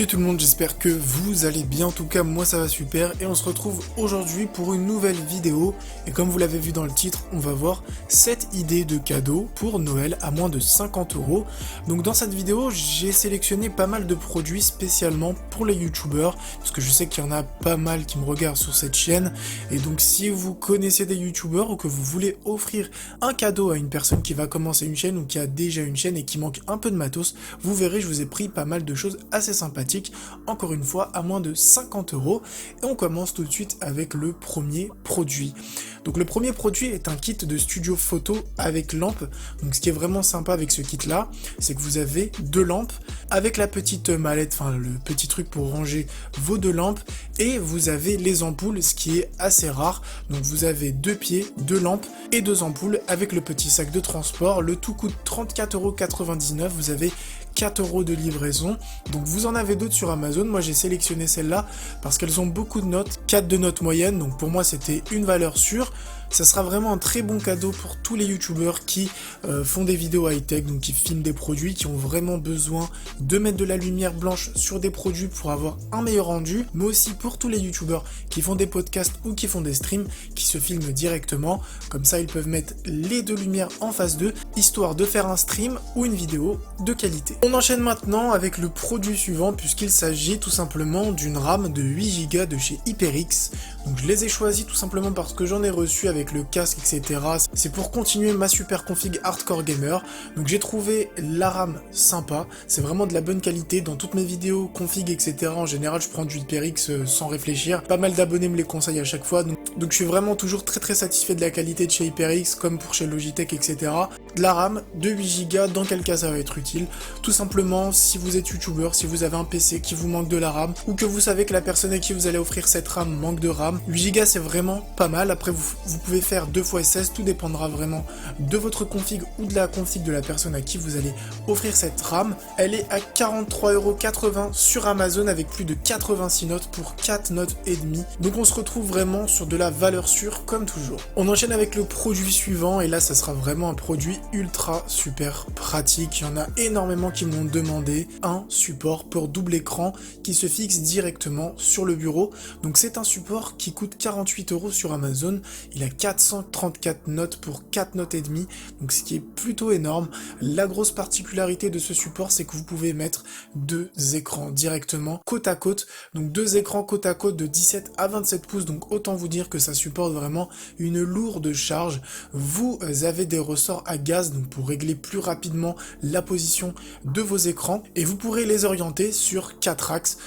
Salut tout le monde, j'espère que vous allez bien, en tout cas moi ça va super et on se retrouve aujourd'hui pour une nouvelle vidéo et comme vous l'avez vu dans le titre, on va voir 7 idées de cadeaux pour Noël à moins de 50€. Donc dans cette vidéo, j'ai sélectionné pas mal de produits spécialement pour les youtubeurs parce que je sais qu'il y en a pas mal qui me regardent sur cette chaîne et donc si vous connaissez des youtubeurs ou que vous voulez offrir un cadeau à une personne qui va commencer une chaîne ou qui a déjà une chaîne et qui manque un peu de matos, vous verrez, je vous ai pris pas mal de choses assez sympathique, encore une fois à moins de 50€. Et on commence tout de suite avec le premier produit. Donc le premier produit est un kit de studio photo avec lampe. Donc ce qui est vraiment sympa avec ce kit là, c'est que vous avez deux lampes avec la petite mallette, enfin le petit truc pour ranger vos deux lampes, et vous avez les ampoules, ce qui est assez rare. Donc vous avez deux pieds, deux lampes et deux ampoules avec le petit sac de transport. Le tout coûte 34,99€. Vous avez 4€ de livraison. Donc vous en avez d'autres sur Amazon. Moi j'ai sélectionné celle-là parce qu'elles ont beaucoup de notes, 4 de notes moyenne. Donc pour moi c'était une valeur sûre. Ça sera vraiment un très bon cadeau pour tous les youtubeurs qui font des vidéos high-tech, donc qui filment des produits, qui ont vraiment besoin de mettre de la lumière blanche sur des produits pour avoir un meilleur rendu, mais aussi pour tous les youtubeurs qui font des podcasts ou qui font des streams, qui se filment directement. Comme ça ils peuvent mettre les deux lumières en face d'eux, histoire de faire un stream ou une vidéo de qualité. On enchaîne maintenant avec le produit suivant, puisqu'il s'agit tout simplement d'une RAM de 8Go de chez HyperX. Donc je les ai choisis tout simplement parce que j'en ai reçu avec le casque, etc. C'est pour continuer ma super config hardcore gamer. Donc j'ai trouvé la RAM sympa, c'est vraiment de la bonne qualité. Dans toutes mes vidéos config, etc. en général je prends du HyperX sans réfléchir. Pas mal d'abonnés me les conseillent à chaque fois. Donc je suis vraiment toujours très satisfait de la qualité de chez HyperX, comme pour chez Logitech, etc. De la RAM de 8Go, dans quel cas ça va être utile? Tout simplement, si vous êtes youtubeur, si vous avez un PC qui vous manque de la RAM, ou que vous savez que la personne à qui vous allez offrir cette RAM manque de RAM, 8Go c'est vraiment pas mal. Après vous pouvez faire 2x16, tout dépendra vraiment de votre config ou de la config de la personne à qui vous allez offrir cette RAM. Elle est à 43,80€ sur Amazon avec plus de 86 notes pour 4 notes et demie. Donc on se retrouve vraiment sur de la valeur sûre comme toujours. On enchaîne avec le produit suivant et là ça sera vraiment un produit ultra super pratique. Il y en a énormément qui m'ont demandé un support pour double écran qui se fixe directement sur le bureau. Donc c'est un support qui coûte 48€ sur Amazon. Il a 434 notes pour 4 notes et demie, donc ce qui est plutôt énorme. La grosse particularité de ce support, c'est que vous pouvez mettre deux écrans directement côte à côte, donc deux écrans côte à côte de 17 à 27 pouces, donc autant vous dire que ça supporte vraiment une lourde charge. Vous avez des ressorts à gaz donc pour régler plus rapidement la position de vos écrans et vous pourrez les orienter sur 4 axes.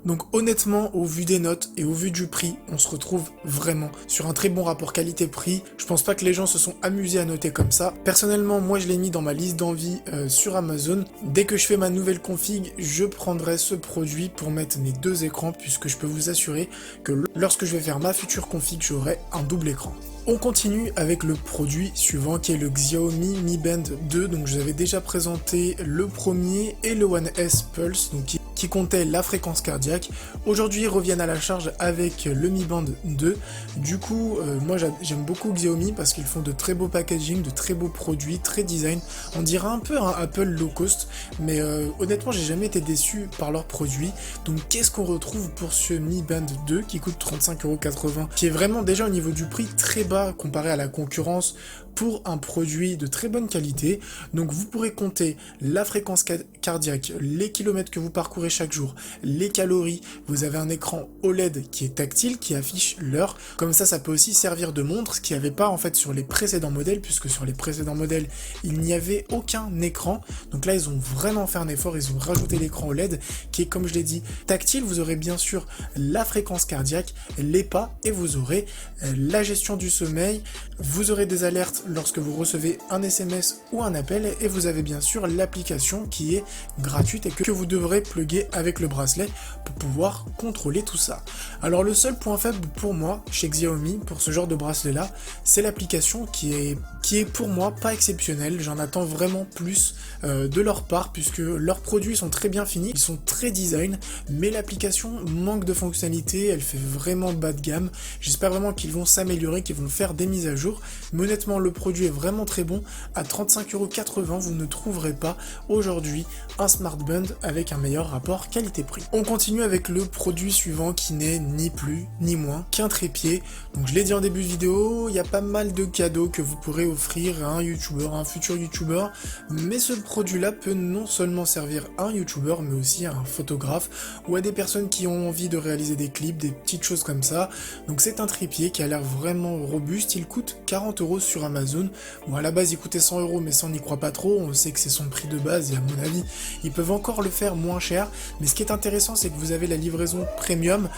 Donc honnêtement, au vu des notes et au vu du prix, on se retrouve vraiment sur un très bon rapport qualité-prix. Je pense pas que les gens se sont amusés à noter comme ça. Personnellement, moi je l'ai mis dans ma liste d'envie sur Amazon. Dès que je fais ma nouvelle config, je prendrai ce produit pour mettre mes deux écrans puisque je peux vous assurer que lorsque je vais faire ma future config, j'aurai un double écran. On continue avec le produit suivant qui est le Xiaomi Mi Band 2. Donc je vous avais déjà présenté le premier et le One S Pulse, donc qui comptait la fréquence cardiaque. Aujourd'hui ils reviennent à la charge avec le Mi Band 2. Du coup moi j'aime beaucoup Xiaomi parce qu'ils font de très beaux packaging, de très beaux produits, très design. On dirait un peu un Apple low cost, mais honnêtement j'ai jamais été déçu par leurs produits. Donc qu'est-ce qu'on retrouve pour ce Mi Band 2 qui coûte 35,80€, qui est vraiment déjà au niveau du prix très bas comparé à la concurrence pour un produit de très bonne qualité. Donc vous pourrez compter la fréquence cardiaque, les kilomètres que vous parcourez chaque jour, les calories. Vous avez un écran OLED qui est tactile, qui affiche l'heure. Comme ça peut aussi servir de montre, ce qu'il n'y avait pas en fait sur les précédents modèles, puisque sur les précédents modèles, il n'y avait aucun écran. Donc là, ils ont vraiment fait un effort, ils ont rajouté l'écran OLED qui est, comme je l'ai dit, tactile. Vous aurez bien sûr la fréquence cardiaque, les pas, et vous aurez la gestion du sommeil. Vous aurez des alertes lorsque vous recevez un SMS ou un appel, et vous avez bien sûr l'application qui est gratuite et que vous devrez plugger avec le bracelet pour pouvoir contrôler tout ça. Alors le seul point faible pour moi chez Xiaomi pour ce genre de bracelet là, c'est l'application qui est pour moi pas exceptionnelle. J'en attends vraiment plus de leur part puisque leurs produits sont très bien finis, ils sont très design, mais l'application manque de fonctionnalités, elle fait vraiment bas de gamme. J'espère vraiment qu'ils vont s'améliorer, qu'ils vont faire des mises à jour, mais honnêtement le produit est vraiment très bon. À 35,80€, vous ne trouverez pas aujourd'hui un smart band avec un meilleur rapport rapport qualité-prix. On continue avec le produit suivant qui n'est ni plus ni moins qu'un trépied. Donc je l'ai dit en début de vidéo, il y a pas mal de cadeaux que vous pourrez offrir à un youtubeur, à un futur youtubeur, mais ce produit-là peut non seulement servir à un youtubeur, mais aussi à un photographe ou à des personnes qui ont envie de réaliser des clips, des petites choses comme ça. Donc c'est un trépied qui a l'air vraiment robuste, il coûte 40 € sur Amazon. Bon, à la base il coûtait 100 €, mais ça on n'y croit pas trop, on sait que c'est son prix de base et à mon avis ils peuvent encore le faire moins cher. Mais ce qui est intéressant, c'est que vous avez la livraison premium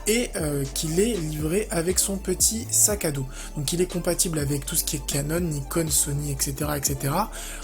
et qu'il est livré avec son petit sac à dos. Donc il est compatible avec tout ce qui est Canon, Nikon, Sony, etc. etc.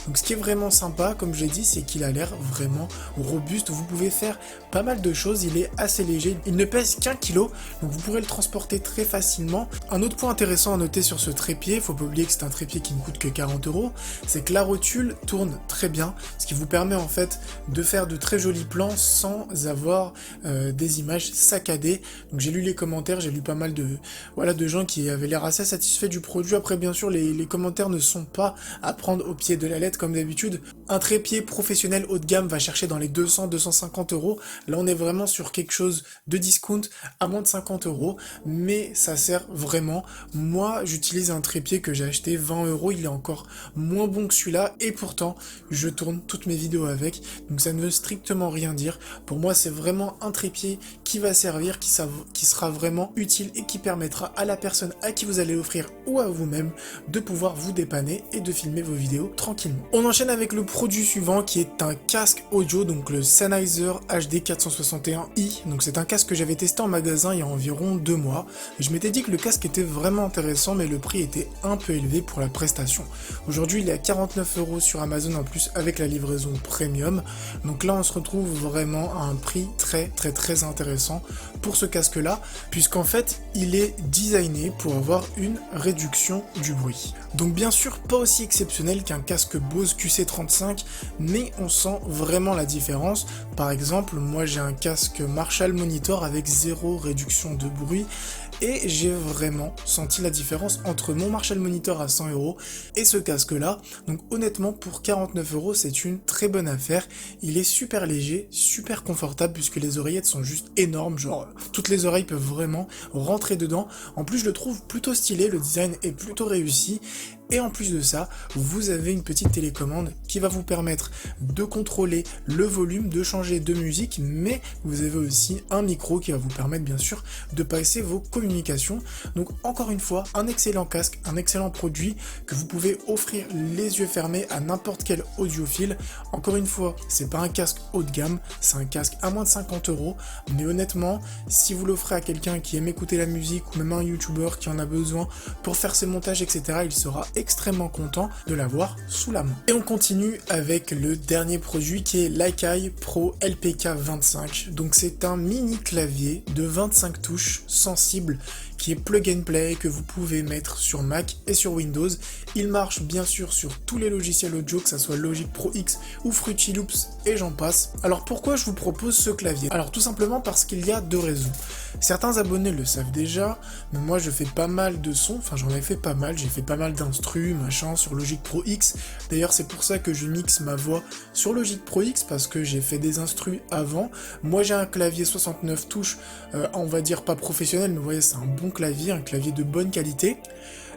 Donc ce qui est vraiment sympa, comme je l'ai dit, c'est qu'il a l'air vraiment robuste. Vous pouvez faire pas mal de choses, il est assez léger, il ne pèse qu'1 kg, donc vous pourrez le transporter très facilement. Un autre point intéressant à noter sur ce trépied, faut pas oublier que c'est un trépied qui ne coûte que 40 €, c'est que la rotule tourne très bien, ce qui vous permet en fait de faire de très jolis plans sans avoir des images saccadées. Donc j'ai lu les commentaires, j'ai lu pas mal de gens qui avaient l'air assez satisfaits du produit. Après bien sûr les commentaires ne sont pas à prendre au pied de la lettre comme d'habitude. Un trépied professionnel haut de gamme va chercher dans les 200-250 €. Là on est vraiment sur quelque chose de discount à moins de 50 €, mais ça sert vraiment. Moi j'utilise un trépied que j'ai acheté 20 €, il est encore moins bon que celui-là et pourtant je tourne toutes mes vidéos avec, donc ça ne veut strictement rien dire. Pour moi c'est vraiment un trépied qui va servir, qui sera vraiment utile et qui permettra à la personne à qui vous allez l'offrir ou à vous-même de pouvoir vous dépanner et de filmer vos vidéos tranquillement. On enchaîne avec le produit suivant qui est un casque audio, donc le Sennheiser HD 461i. Donc c'est un casque que j'avais testé en magasin il y a environ 2 mois. Je m'étais dit que le casque était vraiment intéressant, mais le prix était un peu élevé pour la prestation. Aujourd'hui il est à 49 € sur Amazon en plus avec la livraison premium. Donc là on se retrouve vraiment à un prix très intéressant pour ce casque là, puisqu'en fait il est designé pour avoir une réduction du bruit. Donc bien sûr pas aussi exceptionnel qu'un casque Bose QC35, mais on sent vraiment la différence. Par exemple moi j'ai un casque Marshall Monitor avec 0 réduction de bruit et j'ai vraiment senti la différence entre mon Marshall Monitor à 100 € et ce casque là. Donc honnêtement pour 49 € c'est une très bonne affaire. Il est super léger, super confortable puisque les oreillettes sont juste énormes, genre toutes les oreilles peuvent vraiment rentrer dedans. En plus je le trouve plutôt stylé, le design est plutôt réussi. Et en plus de ça, vous avez une petite télécommande qui va vous permettre de contrôler le volume, de changer de musique, mais vous avez aussi un micro qui va vous permettre bien sûr de passer vos communications. Donc encore une fois, un excellent casque, un excellent produit que vous pouvez offrir les yeux fermés à n'importe quel audiophile. Encore une fois, c'est pas un casque haut de gamme, c'est un casque à moins de 50 €, mais honnêtement, si vous l'offrez à quelqu'un qui aime écouter la musique ou même un youtubeur qui en a besoin pour faire ses montages, etc., il sera extrêmement content de l'avoir sous la main. Et on continue avec le dernier produit qui est l'Akai Pro LPK25. Donc c'est un mini clavier de 25 touches sensible qui est plug and play, que vous pouvez mettre sur Mac et sur Windows. Il marche bien sûr sur tous les logiciels audio, que ce soit Logic Pro X ou Fruity Loops et j'en passe. Alors pourquoi je vous propose ce clavier? Alors tout simplement parce qu'il y a 2 raisons. Certains abonnés le savent déjà, mais moi je fais pas mal de sons, enfin j'en ai fait pas mal, j'ai fait pas mal d'instrus, machin, sur Logic Pro X. D'ailleurs c'est pour ça que je mixe ma voix sur Logic Pro X, parce que j'ai fait des instrus avant. Moi j'ai un clavier 69 touches, on va dire pas professionnel, mais vous voyez c'est un bon clavier, un clavier de bonne qualité.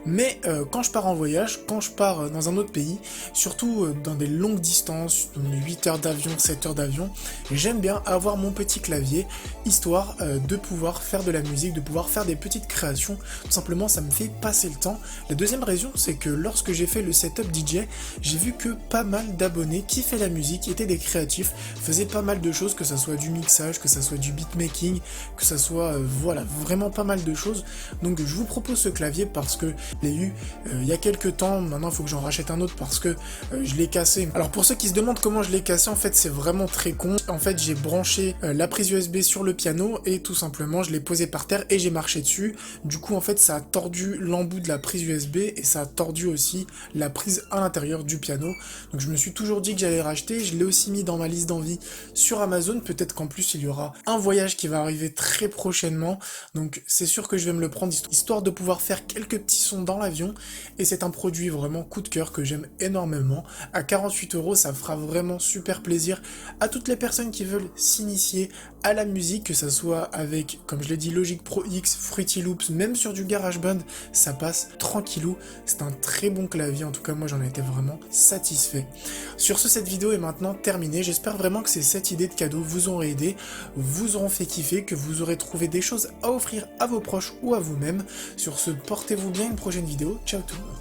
Mais quand je pars en voyage, quand je pars dans un autre pays, surtout dans des longues distances, 8 heures d'avion, 7 heures d'avion, j'aime bien avoir mon petit clavier, histoire de pouvoir faire de la musique, de pouvoir faire des petites créations. Tout simplement, ça me fait passer le temps. La deuxième raison, c'est que lorsque j'ai fait le setup DJ, j'ai vu que pas mal d'abonnés qui fait la musique, étaient des créatifs, faisaient pas mal de choses, que ça soit du mixage, que ça soit du beatmaking, que ça soit, voilà, vraiment pas mal de choses. Donc je vous propose ce clavier parce que je l'ai eu il y a quelques temps, maintenant il faut que j'en rachète un autre parce que je l'ai cassé. Alors pour ceux qui se demandent comment je l'ai cassé, en fait c'est vraiment très con. En fait j'ai branché la prise USB sur le piano et tout simplement je l'ai posé par terre et j'ai marché dessus. Du coup en fait ça a tordu l'embout de la prise USB et ça a tordu aussi la prise à l'intérieur du piano. Donc je me suis toujours dit que j'allais racheter, je l'ai aussi mis dans ma liste d'envie sur Amazon. Peut-être qu'en plus il y aura un voyage qui va arriver très prochainement, donc c'est sûr que je vais me le prendre histoire de pouvoir faire quelques petits sons son dans l'avion et c'est un produit vraiment coup de cœur que j'aime énormément. À 48 €, ça fera vraiment super plaisir à toutes les personnes qui veulent s'initier à la musique, que ça soit avec, comme je l'ai dit, Logic Pro X, Fruity Loops, même sur du GarageBand, ça passe tranquillou. C'est un très bon clavier, en tout cas moi j'en ai été vraiment satisfait. Sur ce, cette vidéo est maintenant terminée. J'espère vraiment que ces 7 idées de cadeaux vous auront aidé, vous auront fait kiffer, que vous aurez trouvé des choses à offrir à vos proches ou à vous-même. Sur ce, portez-vous bien, une prochaine vidéo. Ciao tout le monde.